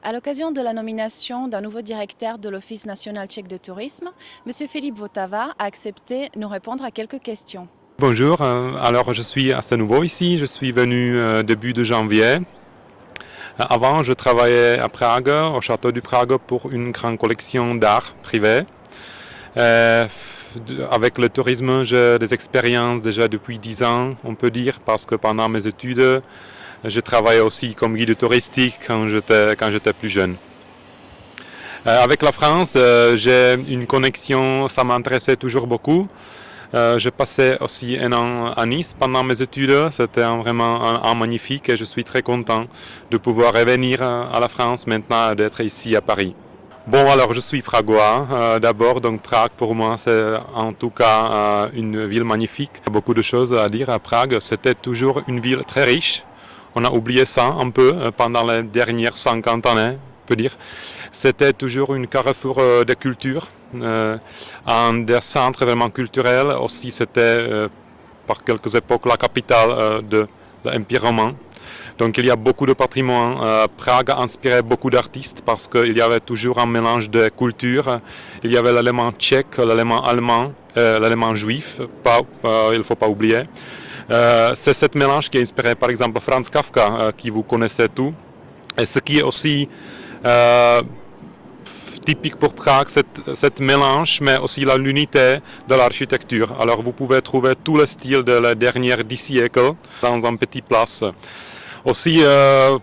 À l'occasion de la nomination d'un nouveau directeur de l'Office national tchèque de tourisme, M. Philippe Votava a accepté de nous répondre à quelques questions. Bonjour, alors je suis assez nouveau ici, je suis venu début de janvier. Avant, je travaillais à Prague, au château du Prague, pour une grande collection d'art privé. Avec le tourisme, j'ai des expériences déjà depuis 10 ans, on peut dire, parce que pendant mes études, je travaillais aussi comme guide touristique quand j'étais plus jeune. Avec la France, j'ai une connexion, ça m'intéressait toujours beaucoup. Je passais aussi un an à Nice pendant mes études. C'était vraiment un an magnifique et je suis très content de pouvoir revenir à la France maintenant et d'être ici à Paris. Bon, alors je suis pragois d'abord, donc Prague pour moi c'est en tout cas une ville magnifique. Beaucoup de choses à dire à Prague. C'était toujours une ville très riche. On a oublié ça un peu pendant les dernières 50 années, on peut dire. C'était toujours une carrefour de culture, un des centres vraiment culturels. Aussi, c'était par quelques époques la capitale de l'Empire romain. Donc il y a beaucoup de patrimoine. Prague a inspiré beaucoup d'artistes parce qu'il y avait toujours un mélange de cultures. Il y avait l'allemand tchèque, l'allemand allemand, l'allemand juif, il ne faut pas oublier. C'est ce mélange qui a inspiré par exemple Franz Kafka, qui vous connaissez tous. Et ce qui est aussi typique pour Prague, cette mélange, mais aussi l'unité de l'architecture. Alors vous pouvez trouver tout le style de la dernière 10 siècles dans une petite place. Aussi,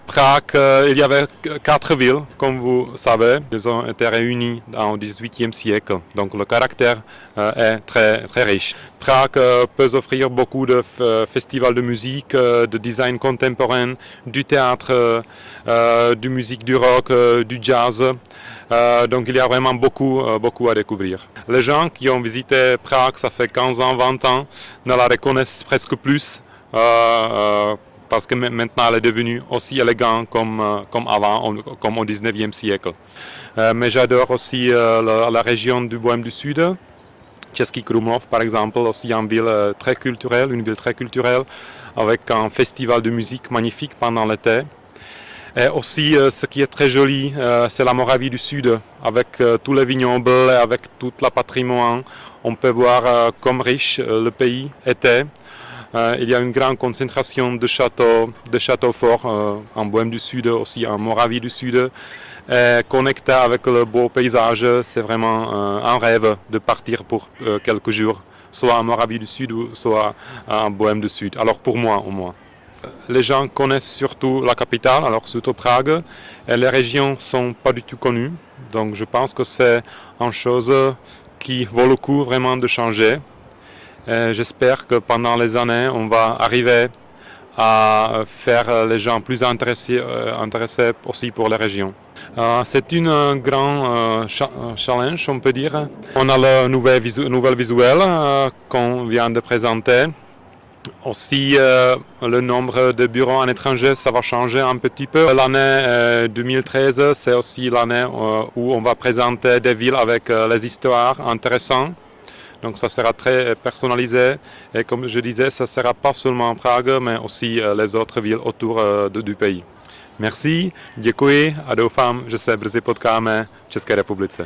Prague, il y avait 4 villes, comme vous savez. Elles ont été réunies au XVIIIe siècle, donc le caractère est très, très riche. Prague peut offrir beaucoup de festivals de musique, de design contemporain, du théâtre, de musique, du rock, du jazz. Donc il y a vraiment beaucoup à découvrir. Les gens qui ont visité Prague, ça fait 15 ans, 20 ans, ne la reconnaissent presque plus. Parce que maintenant elle est devenue aussi élégante comme avant, comme au 19e siècle. Mais j'adore aussi la région du Bohême du Sud, Český Krumlov par exemple, aussi une ville très culturelle, avec un festival de musique magnifique pendant l'été. Et aussi, ce qui est très joli, c'est la Moravie du Sud, avec tous les vignobles, avec tout le patrimoine. On peut voir comme riche le pays était. Il y a une grande concentration de châteaux forts en Bohême du Sud, aussi en Moravie du Sud. Connecté avec le beau paysage, c'est vraiment un rêve de partir pour quelques jours, soit en Moravie du Sud ou soit en Bohême du Sud. Alors pour moi au moins. Les gens connaissent surtout la capitale, alors surtout Prague, et les régions ne sont pas du tout connues. Donc je pense que c'est une chose qui vaut le coup vraiment de changer. J'espère que pendant les années, on va arriver à faire les gens plus intéressés aussi pour les régions. C'est un grand challenge, on peut dire. On a le nouvel visuel qu'on vient de présenter. Aussi, le nombre de bureaux à l'étranger, ça va changer un petit peu. L'année 2013, c'est aussi l'année où on va présenter des villes avec les histoires intéressantes. Donc ça sera très personnalisé et comme je disais, ça ne sera pas seulement Prague, mais aussi les autres villes autour du pays. Merci, děkuji a doufám, že se brzy potkáme v České republice.